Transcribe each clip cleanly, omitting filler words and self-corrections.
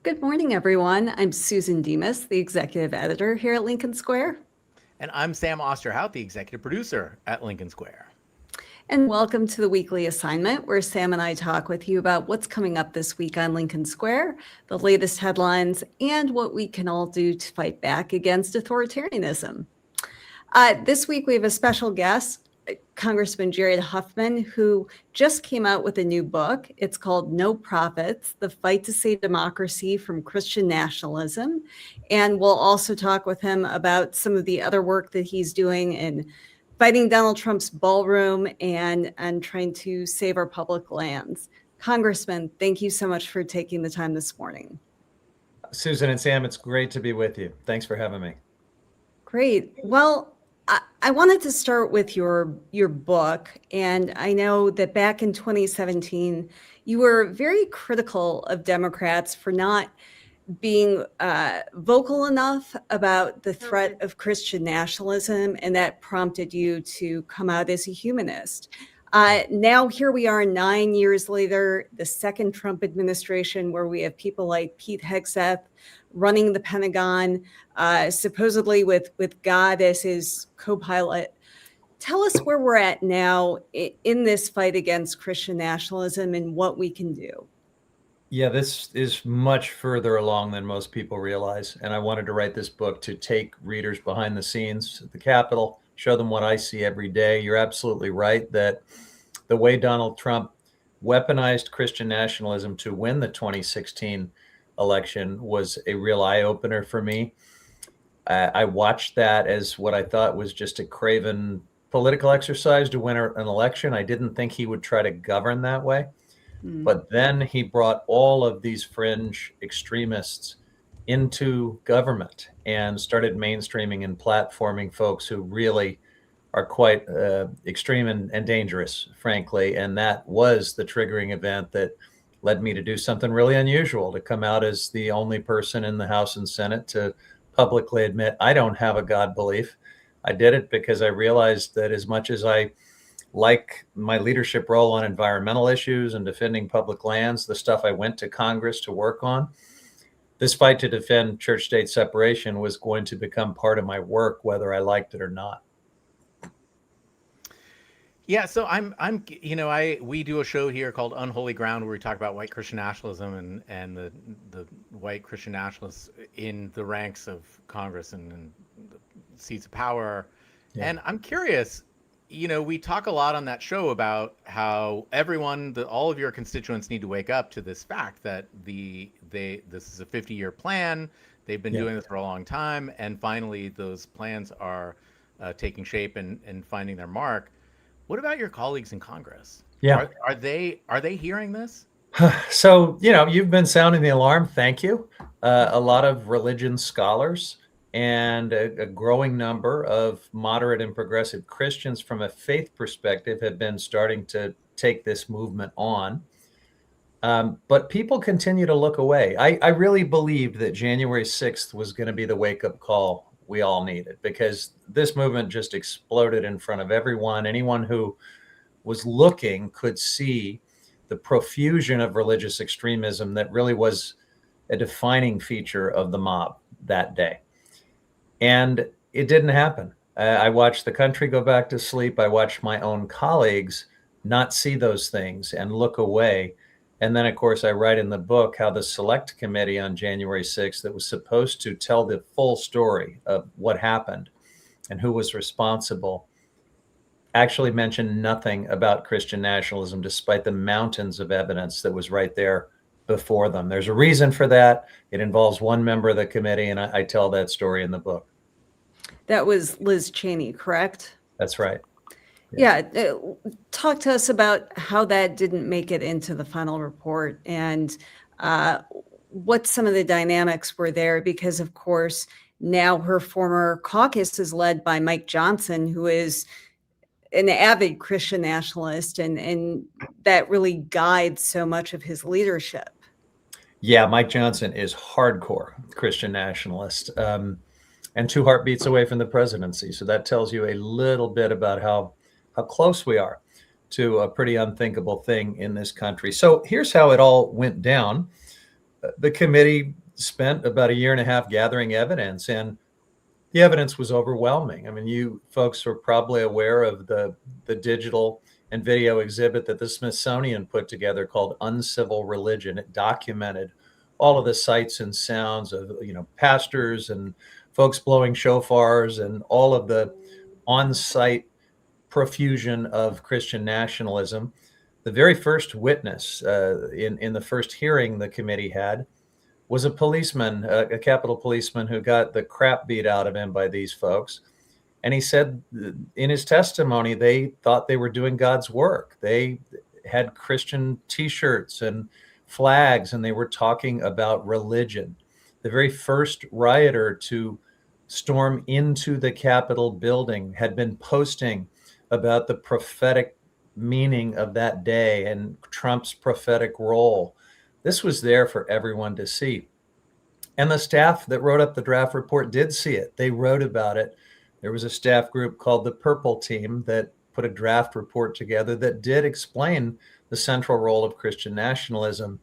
Good morning, everyone. I'm Susan Demas, the executive editor here at Lincoln Square. And I'm Sam Osterhout, the executive producer at Lincoln Square. And welcome to the weekly assignment where Sam and I talk with you about what's coming up this week on Lincoln Square, the latest headlines, and what we can all do to fight back against authoritarianism. This week, we have a special guest, Congressman Jared Huffman, who just came out with a new book. It's called No Profits, The Fight to Save Democracy from Christian Nationalism. And we'll also talk with him about some of the other work that he's doing in fighting Donald Trump's ballroom and trying to save our public lands. Congressman, thank you so much for taking the time this morning. Susan and Sam, it's great to be with you. Thanks for having me. Great. Well, I wanted to start with your book, and I know that back in 2017, you were very critical of Democrats for not being vocal enough about the threat of Christian nationalism, and that prompted you to come out as a humanist. Now here we are 9 years later, the second Trump administration, where we have people like Pete Hegseth running the Pentagon, supposedly with God as his co-pilot. Tell us where we're at now in this fight against Christian nationalism and what we can do. Yeah, this is much further along than most people realize. And I wanted to write this book to take readers behind the scenes at the Capitol, show them what I see every day. You're absolutely right that the way Donald Trump weaponized Christian nationalism to win the 2016 election was a real eye-opener for me. I watched that as what I thought was just a craven political exercise to win an election. I didn't think he would try to govern that way. But then he brought all of these fringe extremists into government and started mainstreaming and platforming folks who really are quite extreme and dangerous, frankly. And that was the triggering event that led me to do something really unusual, to come out as the only person in the House and Senate to publicly admit I don't have a God belief. I did it because I realized that as much as I like my leadership role on environmental issues and defending public lands, the stuff I went to Congress to work on, this fight to defend church-state separation was going to become part of my work, whether I liked it or not. Yeah, so we do a show here called Unholy Ground where we talk about white Christian nationalism and the white Christian nationalists in the ranks of Congress and the seats of power. Yeah. And I'm curious, we talk a lot on that show about how all of your constituents need to wake up to this fact that this is a 50-year plan. They've been doing this for a long time, and finally those plans are taking shape and finding their mark. What about your colleagues in Congress? Yeah, are they hearing this? So you've been sounding the alarm. Thank you. A lot of religion scholars and a growing number of moderate and progressive Christians from a faith perspective have been starting to take this movement on. But people continue to look away. I really believed that January 6th was going to be the wake-up call we all needed, because this movement just exploded in front of everyone. Anyone who was looking could see the profusion of religious extremism that really was a defining feature of the mob that day. And it didn't happen. I watched the country go back to sleep. I watched my own colleagues not see those things and look away. And then, of course, I write in the book how the Select Committee on January 6th that was supposed to tell the full story of what happened and who was responsible actually mentioned nothing about Christian nationalism, despite the mountains of evidence that was right there before them. There's a reason for that. It involves one member of the committee, and I tell that story in the book. That was Liz Cheney, correct? That's right. Yeah. Talk to us about how that didn't make it into the final report and what some of the dynamics were there, because, of course, now her former caucus is led by Mike Johnson, who is an avid Christian nationalist, and that really guides so much of his leadership. Yeah, Mike Johnson is hardcore Christian nationalist and 2 heartbeats away from the presidency. So that tells you a little bit about how close we are to a pretty unthinkable thing in this country. So here's how it all went down. the committee spent about a year and a half gathering evidence, and the evidence was overwhelming. I mean, you folks are probably aware of the digital and video exhibit that the Smithsonian put together called Uncivil Religion. It documented all of the sights and sounds of, pastors and folks blowing shofars and all of the on-site profusion of Christian nationalism. The very first witness in the first hearing the committee had was a policeman, a Capitol policeman who got the crap beat out of him by these folks. And he said in his testimony, they thought they were doing God's work. They had Christian T-shirts and flags, and they were talking about religion. The very first rioter to storm into the Capitol building had been posting about the prophetic meaning of that day and Trump's prophetic role. This was there for everyone to see. And the staff that wrote up the draft report did see it. They wrote about it. There was a staff group called the Purple Team that put a draft report together that did explain the central role of Christian nationalism.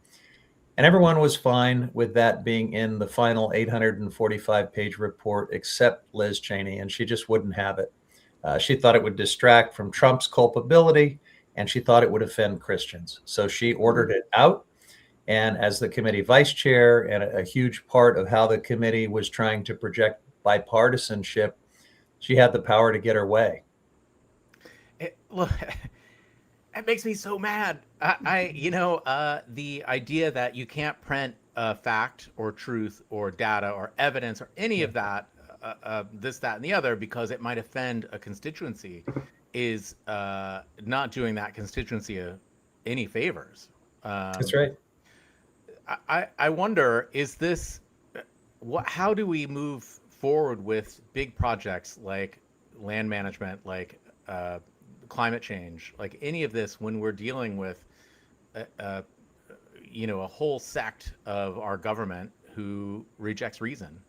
And everyone was fine with that being in the final 845-page report, except Liz Cheney, and she just wouldn't have it. She thought it would distract from Trump's culpability, and she thought it would offend Christians. So she ordered it out. And as the committee vice chair and a huge part of how the committee was trying to project bipartisanship, she had the power to get her way. Look, it makes me so mad. The idea that you can't print fact or truth or data or evidence or any of that, this, that, and the other, because it might offend a constituency, is not doing that constituency any favors. That's right. I wonder, is this how do we move forward with big projects like land management, like climate change, like any of this, when we're dealing with a whole sect of our government who rejects reason?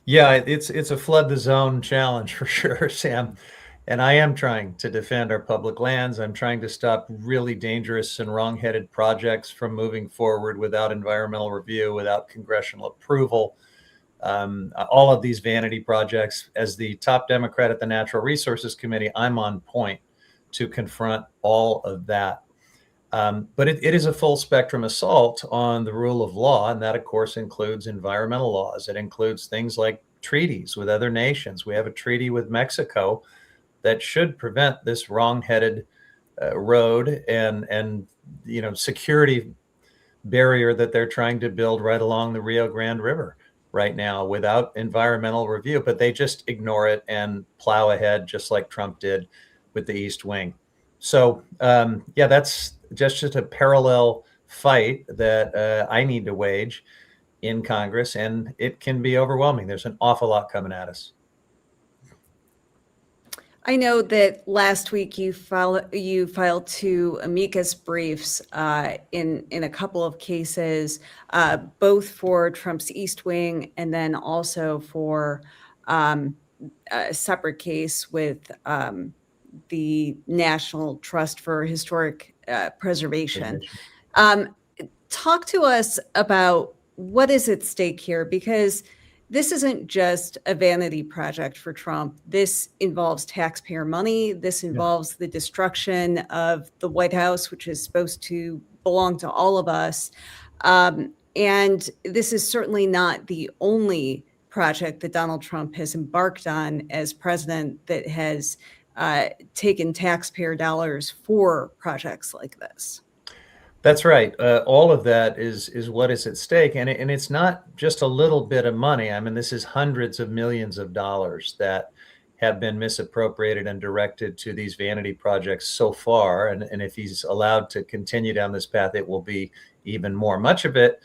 Yeah, it's a flood the zone challenge for sure, Sam. And I am trying to defend our public lands. I'm trying to stop really dangerous and wrong-headed projects from moving forward without environmental review, without congressional approval. All of these vanity projects. As the top Democrat at the Natural Resources Committee, I'm on point to confront all of that. But it is a full spectrum assault on the rule of law. And that, of course, includes environmental laws. It includes things like treaties with other nations. We have a treaty with Mexico that should prevent this wrong-headed road and security barrier that they're trying to build right along the Rio Grande River right now without environmental review. But they just ignore it and plow ahead, just like Trump did with the East Wing. So that's just a parallel fight that I need to wage in Congress, and it can be overwhelming. There's an awful lot coming at us. I know that last week you filed two amicus briefs in a couple of cases, both for Trump's East Wing and then also for a separate case with the National Trust for Historic Preservation. Talk to us about what is at stake here, because this isn't just a vanity project for Trump. This involves taxpayer money. This involves the destruction of the White House, which is supposed to belong to all of us. And this is certainly not the only project that Donald Trump has embarked on as president that has taken taxpayer dollars for projects like this. That's right. All of that is what is at stake. And it's not just a little bit of money. I mean, this is hundreds of millions of dollars that have been misappropriated and directed to these vanity projects so far. And if he's allowed to continue down this path, it will be even more. Much of it,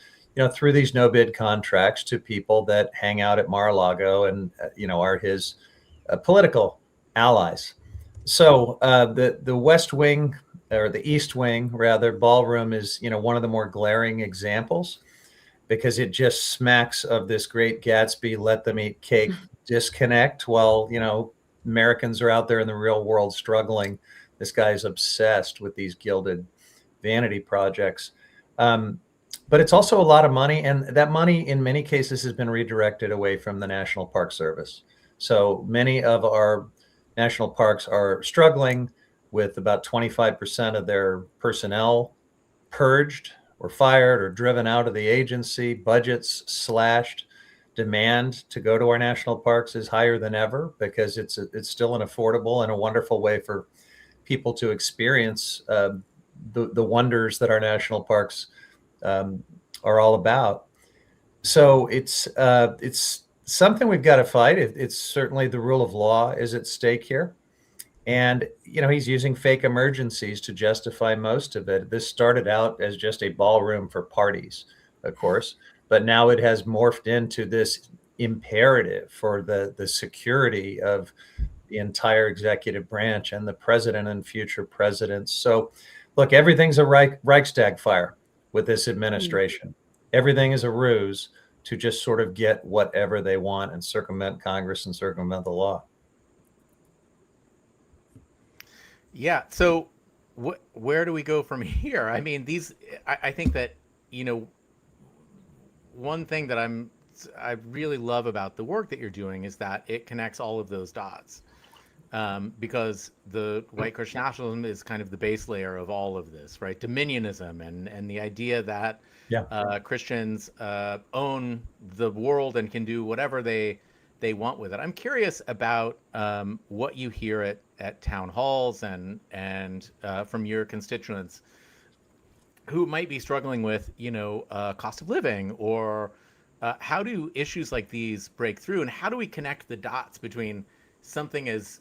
through these no bid contracts to people that hang out at Mar-a-Lago and, are his political allies. So the West Wing, or the East Wing, rather, ballroom is, one of the more glaring examples, because it just smacks of this great Gatsby, let them eat cake disconnect while, Americans are out there in the real world struggling. This guy is obsessed with these gilded vanity projects. but it's also a lot of money, and that money in many cases has been redirected away from the National Park Service. So many of our national parks are struggling with about 25% of their personnel purged or fired or driven out of the agency, budgets slashed. Demand to go to our national parks is higher than ever because it's still an affordable and a wonderful way for people to experience the wonders that our national parks are all about. So it's something we've got to fight. It's certainly the rule of law is at stake here. And, he's using fake emergencies to justify most of it. This started out as just a ballroom for parties, of course, but now it has morphed into this imperative for the security of the entire executive branch and the president and future presidents. So, look, everything's a Reichstag fire with this administration. Everything is a ruse to just sort of get whatever they want and circumvent Congress and circumvent the law. Yeah. So where do we go from here? I mean, I think that, one thing that I really love about the work that you're doing is that it connects all of those dots. Because the white Christian nationalism is kind of the base layer of all of this, right? Dominionism and the idea that Christians own the world and can do whatever they want with it. I'm curious about what you hear at town halls and from your constituents who might be struggling with, cost of living, or how do issues like these break through, and how do we connect the dots between something as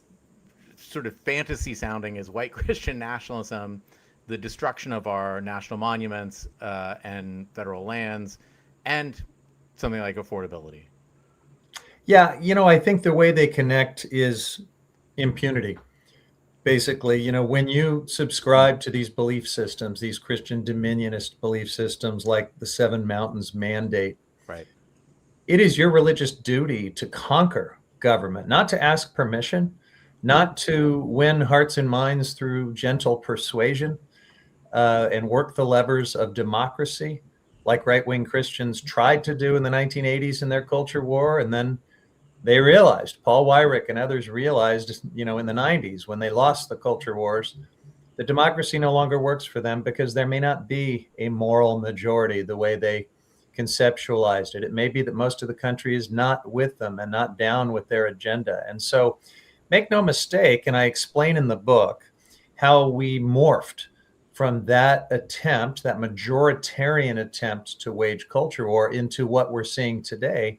sort of fantasy sounding as white Christian nationalism, the destruction of our national monuments and federal lands, and something like affordability? Yeah, I think the way they connect is impunity. Basically, when you subscribe to these belief systems, these Christian dominionist belief systems like the Seven Mountains Mandate, right, it is your religious duty to conquer government, not to ask permission, not to win hearts and minds through gentle persuasion and work the levers of democracy, like right-wing Christians tried to do in the 1980s in their culture war. And then they realized, Paul Weyrich and others realized, in the 90s when they lost the culture wars, that democracy no longer works for them because there may not be a moral majority the way they conceptualized it. It may be that most of the country is not with them and not down with their agenda. And so make no mistake, and I explain in the book how we morphed from that attempt, that majoritarian attempt to wage culture war, into what we're seeing today,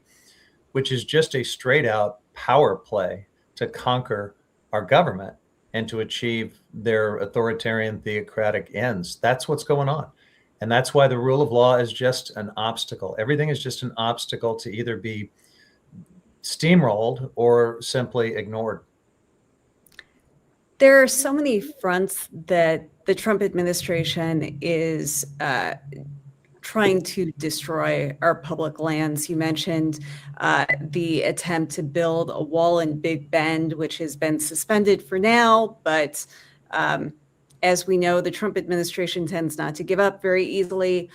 which is just a straight out power play to conquer our government and to achieve their authoritarian theocratic ends. That's what's going on. And that's why the rule of law is just an obstacle. Everything is just an obstacle to either be steamrolled or simply ignored. There are so many fronts that the Trump administration is trying to destroy our public lands. You mentioned the attempt to build a wall in Big Bend, which has been suspended for now, but as we know, the Trump administration tends not to give up very easily.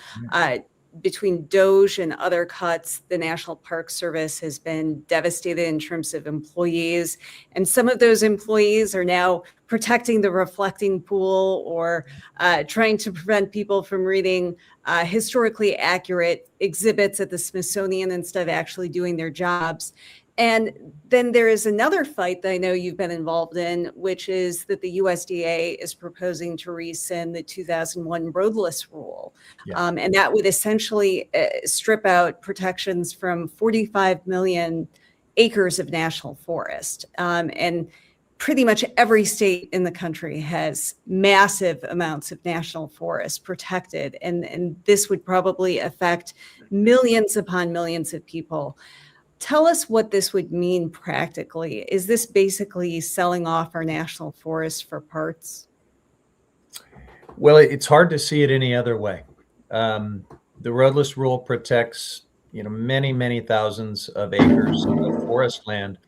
Between DOGE and other cuts, the National Park Service has been devastated in terms of employees. And some of those employees are now protecting the reflecting pool or trying to prevent people from reading historically accurate exhibits at the Smithsonian instead of actually doing their jobs. And then there is another fight that I know you've been involved in, which is that the USDA is proposing to rescind the 2001 Roadless Rule. Yeah. And that would essentially strip out protections from 45 million acres of national forest. And pretty much every state in the country has massive amounts of national forest protected. And this would probably affect millions upon millions of people. Tell us what this would mean practically. Is this basically selling off our national forests for parts? Well, it's hard to see it any other way. The Roadless Rule protects, many, many thousands of acres of forest land,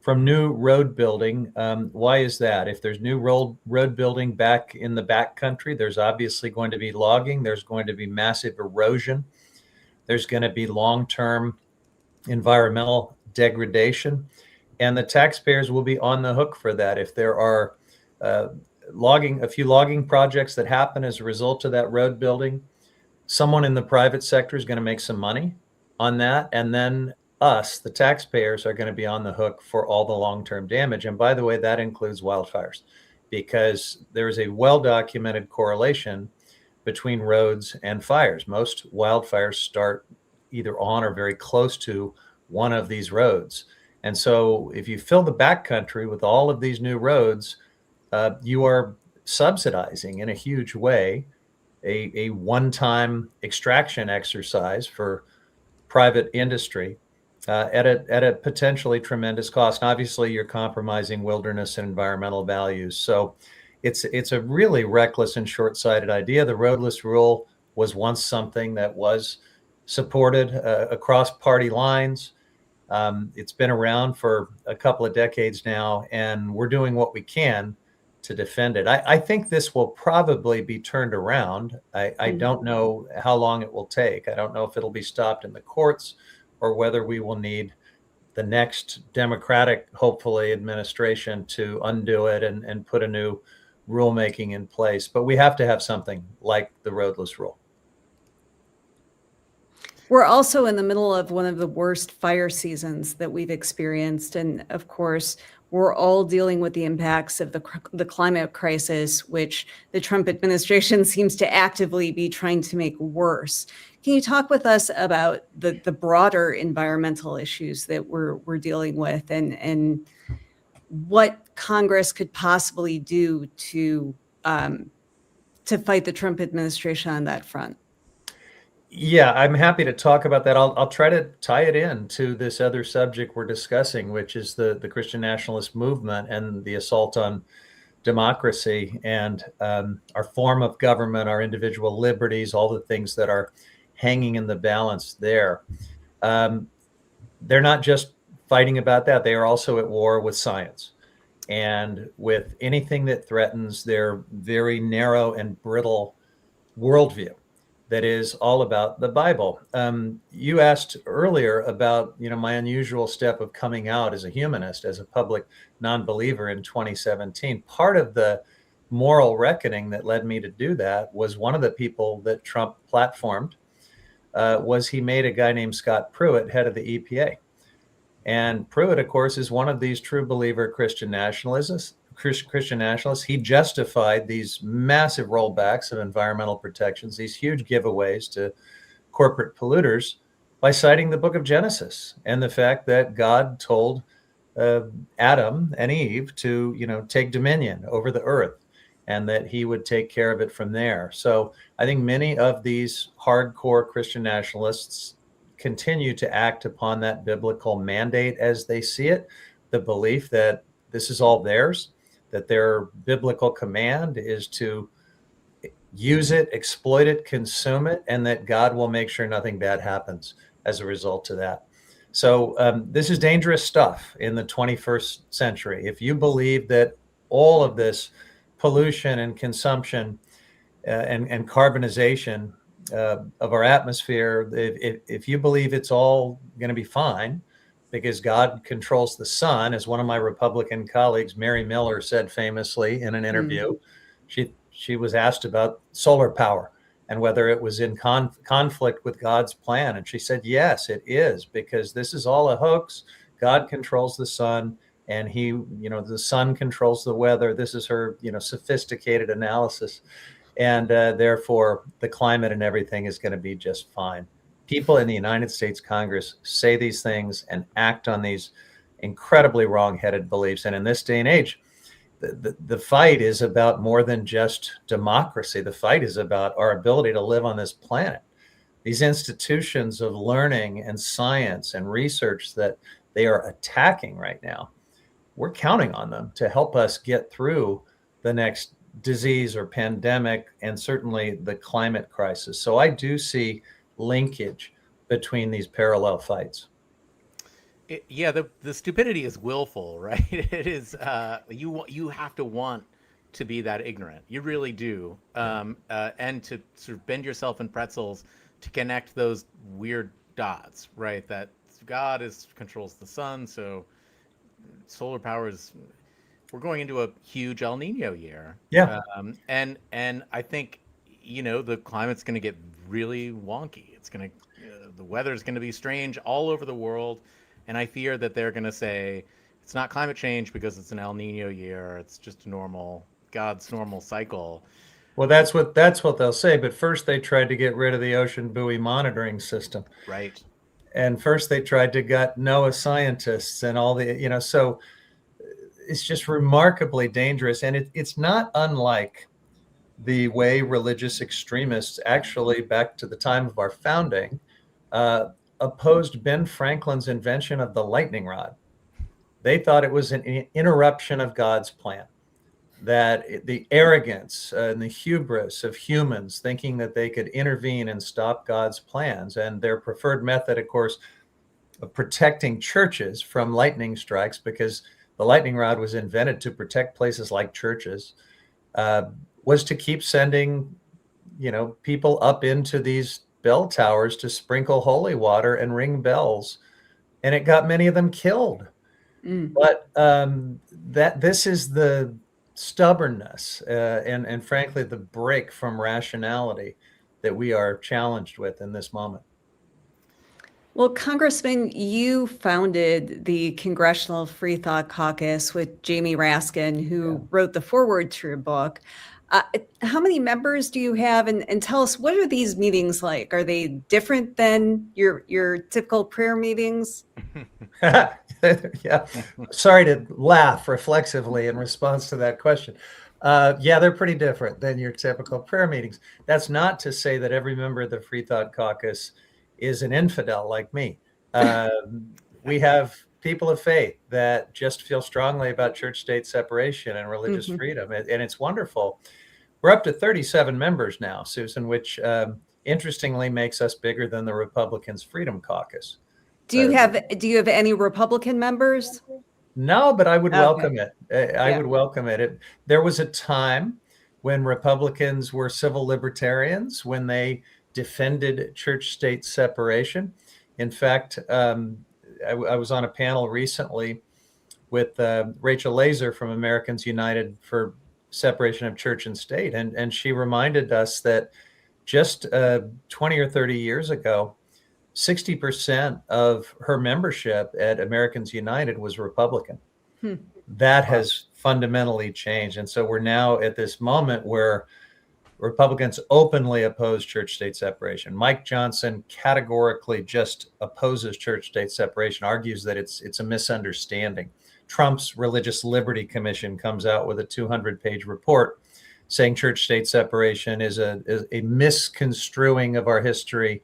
from new road building. Why is that? If there's new road building back in the back country, there's obviously going to be logging. There's going to be massive erosion. There's going to be long-term environmental degradation. And the taxpayers will be on the hook for that. If there are a few logging projects that happen as a result of that road building, someone in the private sector is going to make some money on that. And then us, the taxpayers, are going to be on the hook for all the long-term damage. And by the way, that includes wildfires, because there is a well-documented correlation between roads and fires. Most wildfires start either on or very close to one of these roads. And so if you fill the backcountry with all of these new roads, you are subsidizing in a huge way a one-time extraction exercise for private industry at a potentially tremendous cost. And obviously, you're compromising wilderness and environmental values. So it's a really reckless and short-sighted idea. The Roadless Rule was once something that was supported across party lines. It's been around for a couple of decades now, and we're doing what we can to defend it. I think this will probably be turned around. I don't know how long it will take. I don't know if it'll be stopped in the courts or whether we will need the next Democratic, hopefully, administration to undo it and put a new rulemaking in place. But we have to have something like the Roadless Rule. We're also in the middle of one of the worst fire seasons that we've experienced. And of course, we're all dealing with the impacts of the climate crisis, which the Trump administration seems to actively be trying to make worse. Can you talk with us about the broader environmental issues that we're dealing with, and what Congress could possibly do to fight the Trump administration on that front? Yeah, I'm happy to talk about that. I'll try to tie it in to this other subject we're discussing, which is the Christian Nationalist movement and the assault on democracy and our form of government, our individual liberties, all the things that are hanging in the balance there. They're not just fighting about that. They are also at war with science and with anything that threatens their very narrow and brittle worldview that is all about the Bible. You asked earlier about, my unusual step of coming out as a humanist, as a public non-believer in 2017. Part of the moral reckoning that led me to do that was one of the people that Trump platformed was he made a guy named Scott Pruitt head of the EPA. And Pruitt, of course, is one of these true believer Christian nationalists. He justified these massive rollbacks of environmental protections, these huge giveaways to corporate polluters, by citing the book of Genesis and the fact that God told Adam and Eve to, take dominion over the earth and that he would take care of it from there. So I think many of these hardcore Christian nationalists continue to act upon that biblical mandate as they see it, the belief that this is all theirs, that their biblical command is to use it, exploit it, consume it, and that God will make sure nothing bad happens as a result of that. So this is dangerous stuff in the 21st century. If you believe that all of this pollution and consumption and carbonization of our atmosphere, if you believe it's all going to be fine, because God controls the sun, as one of my Republican colleagues, Mary Miller, said famously in an interview. She was asked about solar power and whether it was in conflict with God's plan. And she said, yes, it is, because this is all a hoax. God controls the sun, and the sun controls the weather. This is her, sophisticated analysis. And therefore, the climate and everything is going to be just fine. People in the United States Congress say these things and act on these incredibly wrong-headed beliefs. And in this day and age, the fight is about more than just democracy. The fight is about our ability to live on this planet. These institutions of learning and science and research that they are attacking right now, we're counting on them to help us get through the next disease or pandemic, and certainly the climate crisis. So I do see linkage between these parallel fights. Yeah, the stupidity is willful, right? It is you have to want to be that ignorant. You really do, and to sort of bend yourself in pretzels to connect those weird dots, right? That God controls the sun, so solar power is. We're going into a huge El Nino year, Yeah. and I think the climate's going to get really wonky. It's going to the weather's going to be strange all over the world, and I fear that they're going to say it's not climate change because it's an El Nino year. It's just God's normal cycle. Well, that's what they'll say. But first, they tried to get rid of the ocean buoy monitoring system, Right. and first they tried to gut NOAA scientists and all the So it's just remarkably dangerous, and it's not unlike the way religious extremists actually, back to the time of our founding, opposed Ben Franklin's invention of the lightning rod. They thought it was an interruption of God's plan, that the arrogance and the hubris of humans thinking that they could intervene and stop God's plans, and their preferred method, of course, of protecting churches from lightning strikes, because the lightning rod was invented to protect places like churches, was to keep sending, people up into these bell towers to sprinkle holy water and ring bells, and it got many of them killed. But that this is the stubbornness and frankly the break from rationality that we are challenged with in this moment. Well, Congressman, you founded the Congressional Freethought Caucus with Jamie Raskin, who wrote the foreword to your book. How many members do you have? And tell us, what are these meetings like? Are they different than your typical prayer meetings? Yeah. Sorry to laugh reflexively in response to that question. Yeah, they're pretty different than your typical prayer meetings. That's not to say that every member of the Freethought Caucus is an infidel like me. We have people of faith that just feel strongly about church-state separation and religious freedom, and it's wonderful. We're up to 37 members now, Susan, which interestingly makes us bigger than the Republicans' Freedom Caucus. Do you have any Republican members? No, but I would Okay. welcome it. I would welcome it. There was a time when Republicans were civil libertarians, when they defended church-state separation. In fact, I was on a panel recently with Rachel Laser from Americans United for Separation of Church and State, and she reminded us that just 20 or 30 years ago, 60% of her membership at Americans United was Republican. That has fundamentally changed. And so we're now at this moment where Republicans openly oppose church-state separation. Mike Johnson categorically just opposes church-state separation, argues that it's a misunderstanding. Trump's Religious Liberty Commission comes out with a 200-page report saying church-state separation is a misconstruing of our history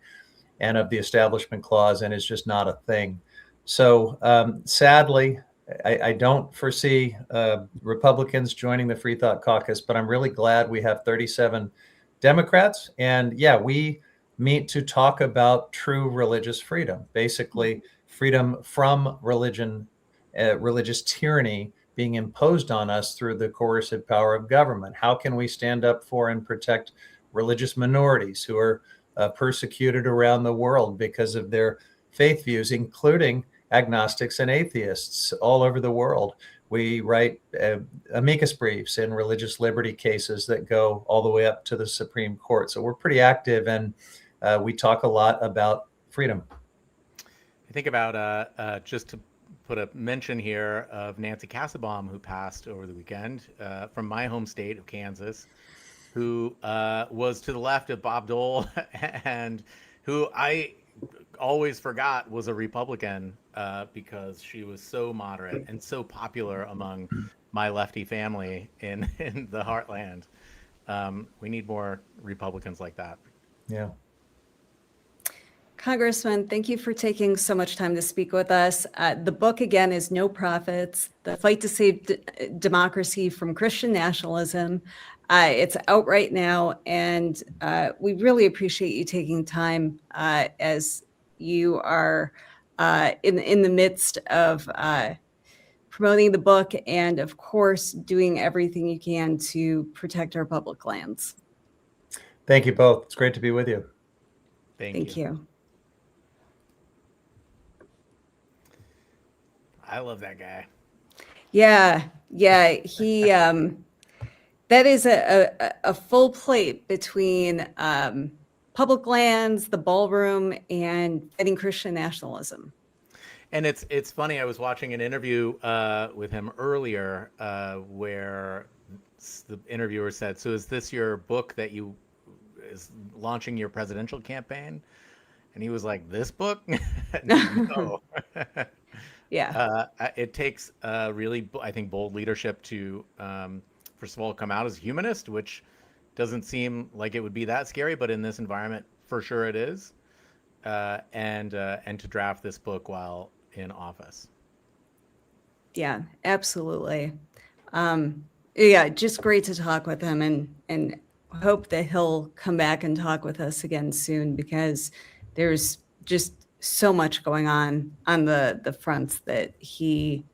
and of the Establishment Clause, and is just not a thing. So sadly, I don't foresee Republicans joining the Freethought Caucus, but I'm really glad we have 37 Democrats. And yeah, we meet to talk about true religious freedom, basically freedom from religion, religious tyranny being imposed on us through the coercive power of government. How can we stand up for and protect religious minorities who are persecuted around the world because of their faith views, including agnostics and atheists all over the world? We write amicus briefs in religious liberty cases that go all the way up to the Supreme Court. So we're pretty active, and we talk a lot about freedom. I think about just to put a mention here of Nancy Kassebaum, who passed over the weekend from my home state of Kansas, who was to the left of Bob Dole and who I always forgot was a Republican because she was so moderate and so popular among my lefty family in the heartland. We need more Republicans like that. Yeah. Congressman, thank you for taking so much time to speak with us. The book, again, is No Profits, The Fight to Save Democracy from Christian Nationalism. It's out right now, and we really appreciate you taking time as you are in the midst of promoting the book and, of course, doing everything you can to protect our public lands. Thank you both. It's great to be with you. Thank you. I love that guy. Yeah, he that is a full plate between public lands, the ballroom, and fighting Christian nationalism. And it's funny. I was watching an interview with him earlier where the interviewer said, "So is this your book that you is launching your presidential campaign?" And he was like, "This book?" No. Yeah. It takes really, I think, bold leadership to, first of all, come out as a humanist, which doesn't seem like it would be that scary, but in this environment, for sure it is. And to draft this book while in office. Yeah, absolutely. Yeah, just great to talk with him, and hope that he'll come back and talk with us again soon, because there's just so much going on the fronts that he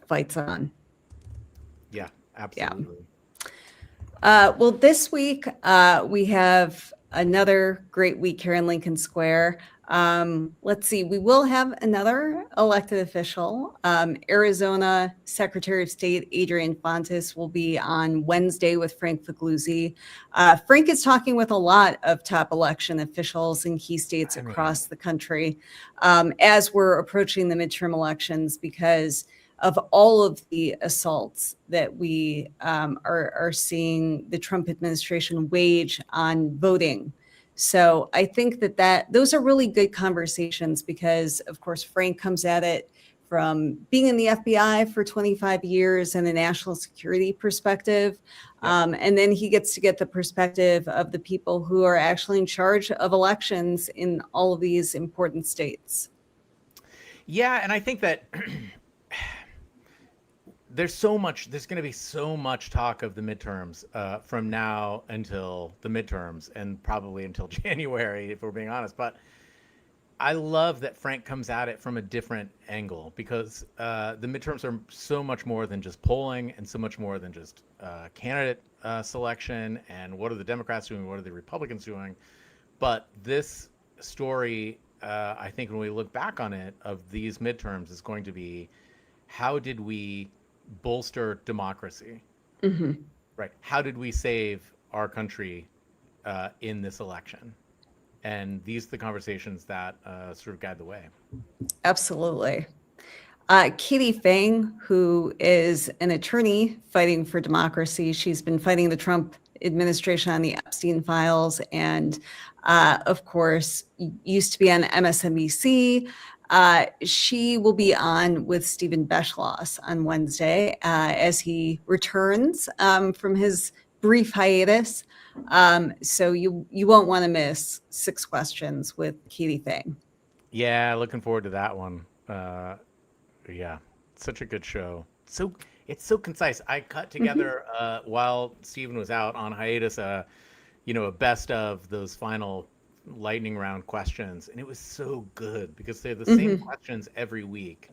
fights on. Yeah, absolutely. Well, this week we have another great week here in Lincoln Square. Let's see, we will have another elected official. Arizona Secretary of State Adrian Fontes will be on Wednesday with Frank Figliuzzi. Frank is talking with a lot of top election officials in key states across the country as we're approaching the midterm elections, because of all of the assaults that we are seeing the Trump administration wage on voting. So I think that those are really good conversations, because, of course, Frank comes at it from being in the FBI for 25 years and a national security perspective. Yep. And then he gets to get the perspective of the people who are actually in charge of elections in all of these important states. Yeah, and I think that there's going to be so much talk of the midterms from now until the midterms, and probably until January, if we're being honest. But I love that Frank comes at it from a different angle, because the midterms are so much more than just polling, and so much more than just candidate selection and what are the Democrats doing, what are the Republicans doing. But this story, I think when we look back on it, of these midterms, is going to be, how did we bolster democracy? Mm-hmm. Right. How did we save our country in this election? And these are the conversations that sort of guide the way. Absolutely. Katie Phang, who is an attorney fighting for democracy, she's been fighting the Trump administration on the Epstein files, and of course, used to be on MSNBC. She will be on with Stephen Beschloss on Wednesday as he returns from his brief hiatus. So you won't want to miss 6 Questions with Katie Phang. Yeah, looking forward to that one. Yeah, such a good show. So it's so concise. I cut together while Stephen was out on hiatus, a best of those final lightning round questions, and it was so good, because they're the same questions every week,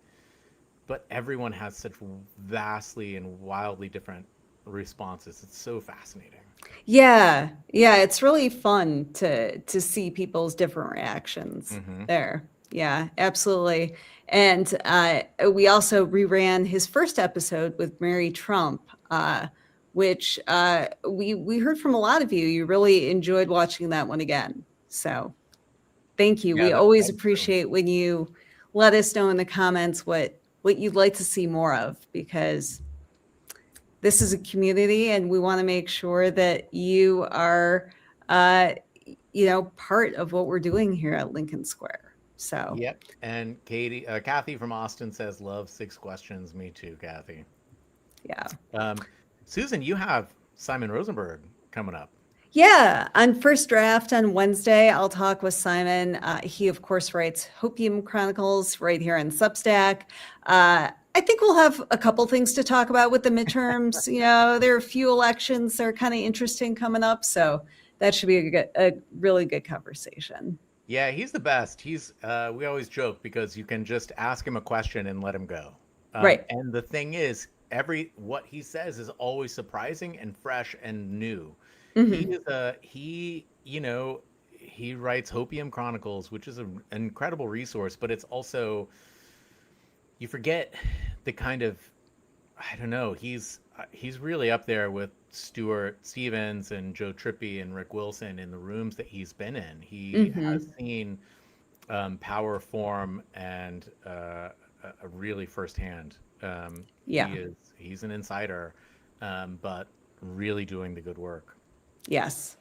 but everyone has such vastly and wildly different responses. It's so fascinating. Yeah, it's really fun to see people's different reactions there. Yeah, absolutely. And we also reran his first episode with Mary Trump, which we heard from a lot of you. You really enjoyed watching that one again. So thank you. We always appreciate when you let us know in the comments what you'd like to see more of, because this is a community and we want to make sure that you are, part of what we're doing here at Lincoln Square. So. Yep. And Kathy from Austin says, love 6 Questions. Me too, Kathy. Yeah. Susan, you have Simon Rosenberg coming up. Yeah, on First Draft on Wednesday, I'll talk with Simon. He, of course, writes Hopium Chronicles right here on Substack. I think we'll have a couple things to talk about with the midterms. There are a few elections that are kind of interesting coming up, so that should be a really good conversation. Yeah, he's the best. We always joke because you can just ask him a question and let him go. Right. And the thing is, what he says is always surprising and fresh and new. Hmm. He writes Hopium Chronicles, which is an incredible resource, but it's also, you forget the kind of, I don't know, he's really up there with Stuart Stevens and Joe Trippi and Rick Wilson in the rooms that he's been in. He Hmm. has seen power form and really firsthand. Yeah. He's an insider, but really doing the good work. Yes.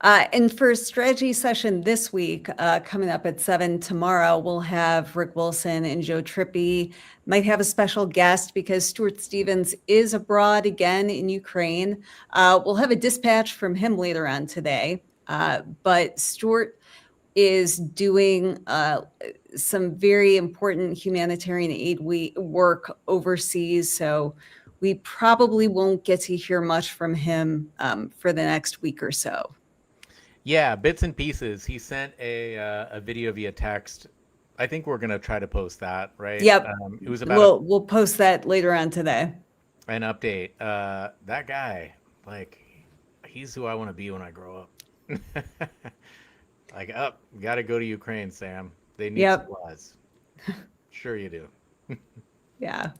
And for strategy session this week, coming up at 7 tomorrow, we'll have Rick Wilson and Joe Trippi. Might have a special guest because Stuart Stevens is abroad again in Ukraine. We'll have a dispatch from him later on today. But Stuart is doing some very important humanitarian aid work overseas. So we probably won't get to hear much from him for the next week or so. Yeah, bits and pieces. He sent a video via text. I think we're gonna try to post that, right? Yep. It was about We'll post that later on today. an update. That guy, like, he's who I want to be when I grow up. Like, up, got to go to Ukraine, Sam. They need Yep. supplies. Sure you do. Yeah.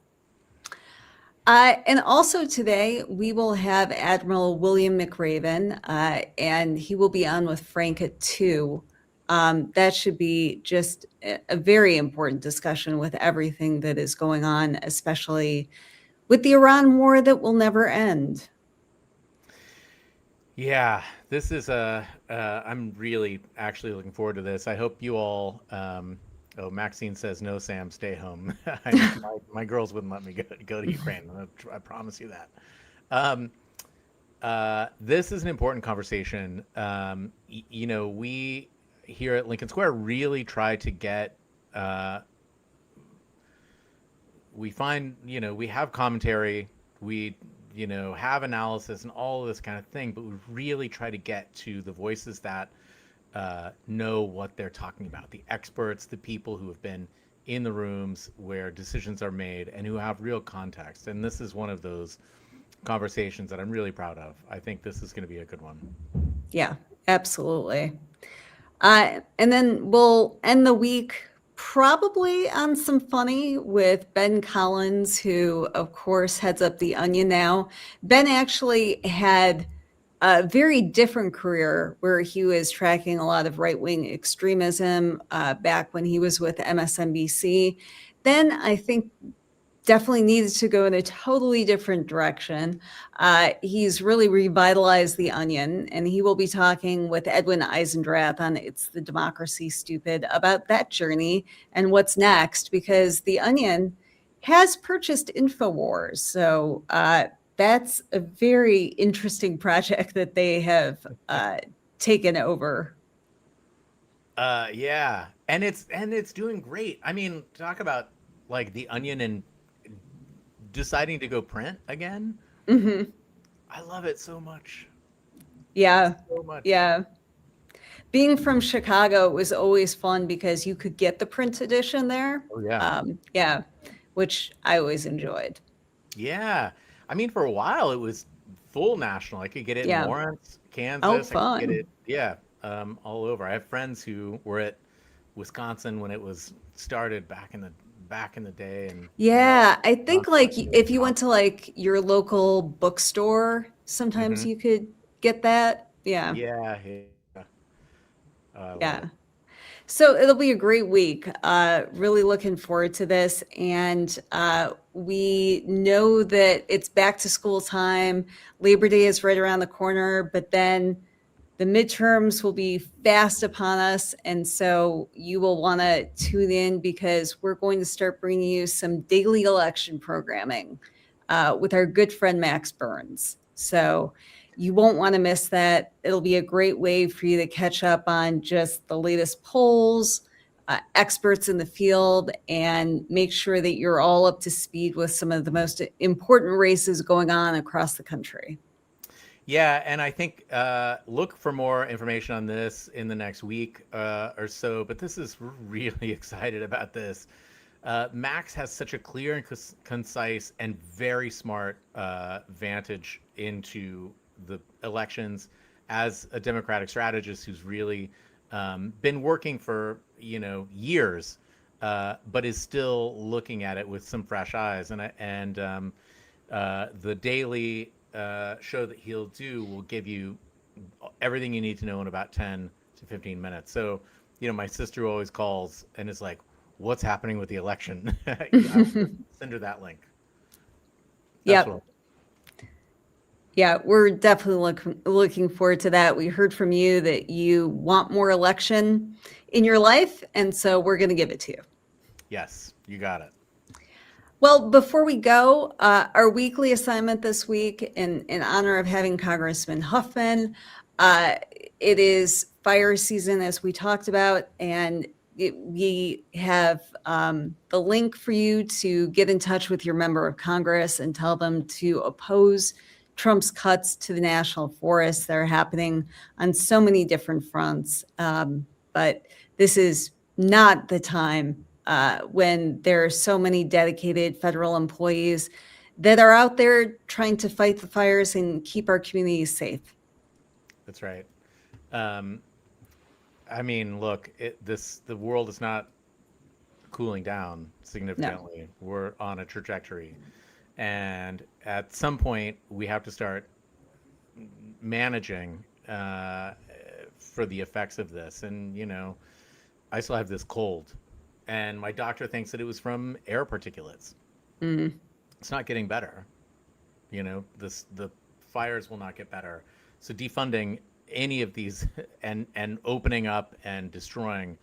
And also today, we will have Admiral William McRaven, and he will be on with Frank at 2. That should be just a very important discussion with everything that is going on, especially with the Iran war that will never end. Yeah, this is I'm really actually looking forward to this. I hope you all. Oh, Maxine says no, Sam, stay home. My girls wouldn't let me go to Ukraine. I promise you that. This is an important conversation. We here at Lincoln Square really try to get. We find, we have commentary. We have analysis and all of this kind of thing, but we really try to get to the voices that know what they're talking about, the experts, the people who have been in the rooms where decisions are made and who have real context. And this is one of those conversations that I'm really proud of. I think this is going to be a good one. Yeah, absolutely. And then we'll end the week probably on some funny with Ben Collins, who, of course, heads up The Onion now. Ben actually had a very different career where he was tracking a lot of right-wing extremism back when he was with MSNBC. Then I think definitely needed to go in a totally different direction. He's really revitalized The Onion, and he will be talking with Edwin Eisendrath on It's the Democracy Stupid about that journey and what's next, because The Onion has purchased InfoWars. So that's a very interesting project that they have taken over. Yeah, and it's doing great. I mean, talk about like The Onion and deciding to go print again. Mm-hmm. I love it so much. Yeah. So much. Yeah. Being from Chicago, it was always fun because you could get the print edition there. Oh yeah. Yeah, which I always enjoyed. Yeah. I mean, for a while it was full national. I could get it in Lawrence, Kansas. fun. I could get it, all over. I have friends who were at Wisconsin when it was started back in the day. And yeah, I think like if you went to like your local bookstore, sometimes you could get that. Yeah. Yeah. Yeah. So it'll be a great week. Really looking forward to this. And we know that it's back to school time. Labor Day is right around the corner, but then the midterms will be fast upon us. And so you will want to tune in because we're going to start bringing you some daily election programming with our good friend Max Burns. So you won't want to miss that. It'll be a great way for you to catch up on just the latest polls, experts in the field, and make sure that you're all up to speed with some of the most important races going on across the country. Yeah, and I think look for more information on this in the next week or so. But this is really excited about this. Max has such a clear and concise and very smart vantage into the elections as a Democratic strategist who's really been working for years, but is still looking at it with some fresh eyes. And the daily show that he'll do will give you everything you need to know in about 10 to 15 minutes. So, my sister always calls and is like, what's happening with the election? Send her that link. Yep. Yeah, we're definitely looking forward to that. We heard from you that you want more election in your life, and so we're going to give it to you. Yes, you got it. Well, before we go, our weekly assignment this week, in honor of having Congressman Huffman, it is fire season, as we talked about, and we have the link for you to get in touch with your member of Congress and tell them to oppose Trump's cuts to the national forests that are happening on so many different fronts. But this is not the time when there are so many dedicated federal employees that are out there trying to fight the fires and keep our communities safe. That's right. I mean, look, the world is not cooling down significantly. No. We're on a trajectory. And at some point, we have to start managing for the effects of this. And, I still have this cold. And my doctor thinks that it was from air particulates. Mm. It's not getting better. The fires will not get better. So defunding any of these and opening up and destroying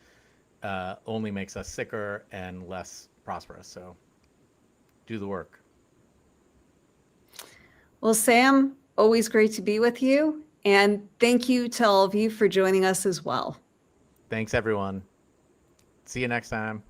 only makes us sicker and less prosperous. So do the work. Well, Sam, always great to be with you. And thank you to all of you for joining us as well. Thanks, everyone. See you next time.